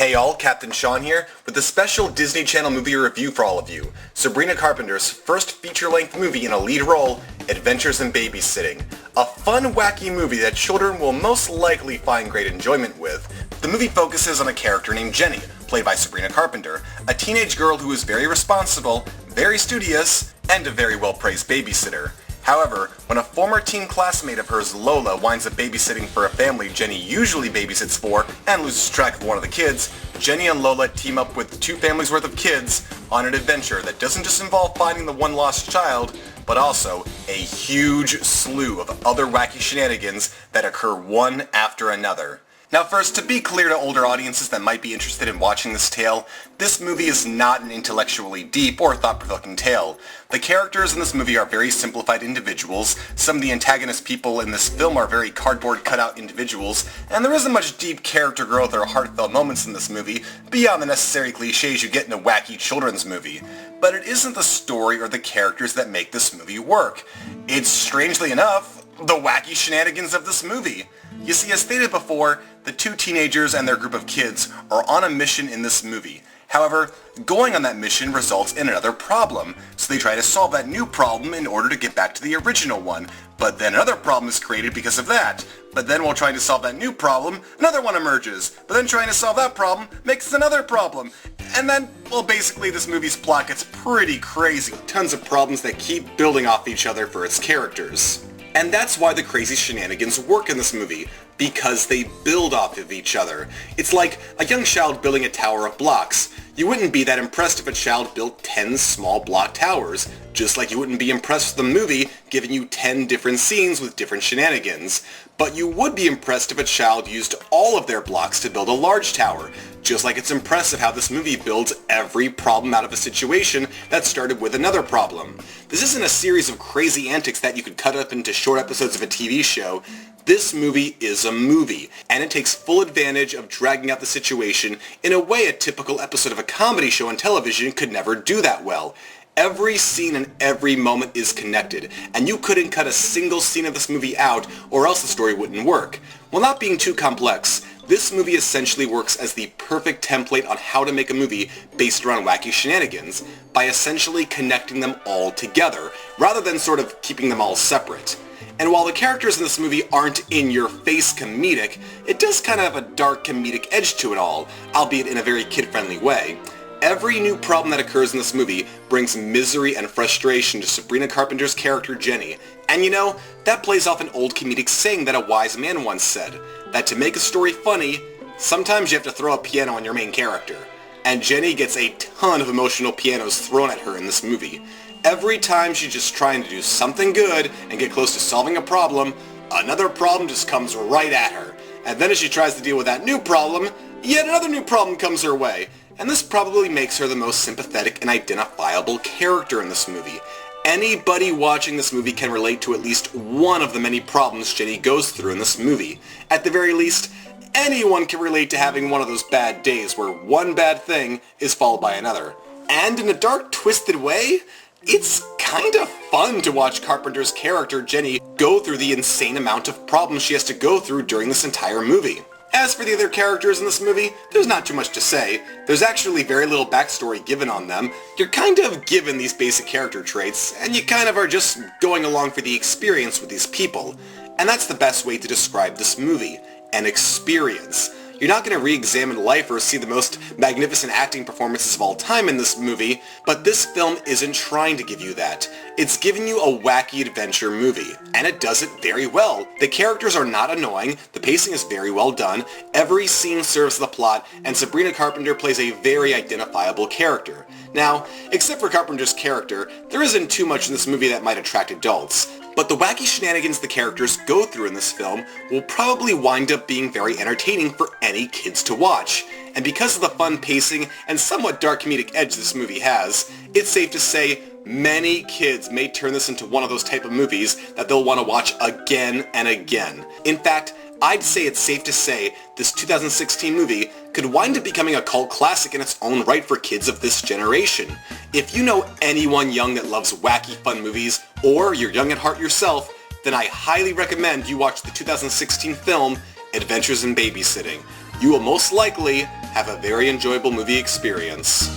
Hey all, Captain Sean here, with a special Disney Channel movie review for all of you. Sabrina Carpenter's first feature-length movie in a lead role, Adventures in Babysitting. A fun, wacky movie that children will most likely find great enjoyment with. The movie focuses on a character named Jenny, played by Sabrina Carpenter, a teenage girl who is very responsible, very studious, and a very well-praised babysitter. However, when a former teen classmate of hers, Lola, winds up babysitting for a family Jenny usually babysits for and loses track of one of the kids, Jenny and Lola team up with two families worth of kids on an adventure that doesn't just involve finding the one lost child, but also a huge slew of other wacky shenanigans that occur one after another. Now first, to be clear to older audiences that might be interested in watching this tale, this movie is not an intellectually deep or thought-provoking tale. The characters in this movie are very simplified individuals, some of the antagonist people in this film are very cardboard cutout individuals, and there isn't much deep character growth or heartfelt moments in this movie, beyond the necessary cliches you get in a wacky children's movie. But it isn't the story or the characters that make this movie work. It's, strangely enough, the wacky shenanigans of this movie. You see, as stated before, the two teenagers and their group of kids are on a mission in this movie. However, going on that mission results in another problem, so they try to solve that new problem in order to get back to the original one. But then another problem is created because of that. But then while trying to solve that new problem, another one emerges. But then trying to solve that problem makes another problem. And then, well, basically this movie's plot gets pretty crazy. Tons of problems that keep building off each other for its characters. And that's why the crazy shenanigans work in this movie, because they build off of each other. It's like a young child building a tower of blocks. You wouldn't be that impressed if a child built 10 small block towers, just like you wouldn't be impressed with the movie giving you 10 different scenes with different shenanigans. But you would be impressed if a child used all of their blocks to build a large tower, just like it's impressive how this movie builds every problem out of a situation that started with another problem. This isn't a series of crazy antics that you could cut up into short episodes of a TV show. This movie is a movie, and it takes full advantage of dragging out the situation in a way a typical episode of a comedy show on television could never do that well. Every scene and every moment is connected, and you couldn't cut a single scene of this movie out or else the story wouldn't work. While not being too complex, this movie essentially works as the perfect template on how to make a movie based around wacky shenanigans by essentially connecting them all together, rather than sort of keeping them all separate. And while the characters in this movie aren't in-your-face comedic, it does kind of have a dark comedic edge to it all, albeit in a very kid-friendly way. Every new problem that occurs in this movie brings misery and frustration to Sabrina Carpenter's character Jenny. And you know, that plays off an old comedic saying that a wise man once said, that to make a story funny, sometimes you have to throw a piano on your main character. And Jenny gets a ton of emotional pianos thrown at her in this movie. Every time she's just trying to do something good and get close to solving a problem, another problem just comes right at her. And then as she tries to deal with that new problem, yet another new problem comes her way. And this probably makes her the most sympathetic and identifiable character in this movie. Anybody watching this movie can relate to at least one of the many problems Jenny goes through in this movie. At the very least, anyone can relate to having one of those bad days where one bad thing is followed by another. And in a dark, twisted way, it's kind of fun to watch Carpenter's character Jenny go through the insane amount of problems she has to go through during this entire movie. As for the other characters in this movie, there's not too much to say. There's actually very little backstory given on them. You're kind of given these basic character traits, and you kind of are just going along for the experience with these people. And that's the best way to describe this movie, an experience. You're not going to re-examine life or see the most magnificent acting performances of all time in this movie, but this film isn't trying to give you that. It's giving you a wacky adventure movie, and it does it very well. The characters are not annoying, the pacing is very well done, every scene serves the plot, and Sabrina Carpenter plays a very identifiable character. Now, except for Carpenter's character, there isn't too much in this movie that might attract adults. But the wacky shenanigans the characters go through in this film will probably wind up being very entertaining for any kids to watch. And because of the fun pacing and somewhat dark comedic edge this movie has, it's safe to say many kids may turn this into one of those type of movies that they'll want to watch again and again. In fact, I'd say it's safe to say this 2016 movie could wind up becoming a cult classic in its own right for kids of this generation. If you know anyone young that loves wacky fun movies, or you're young at heart yourself, then I highly recommend you watch the 2016 film Adventures in Babysitting. You will most likely Have a very enjoyable movie experience.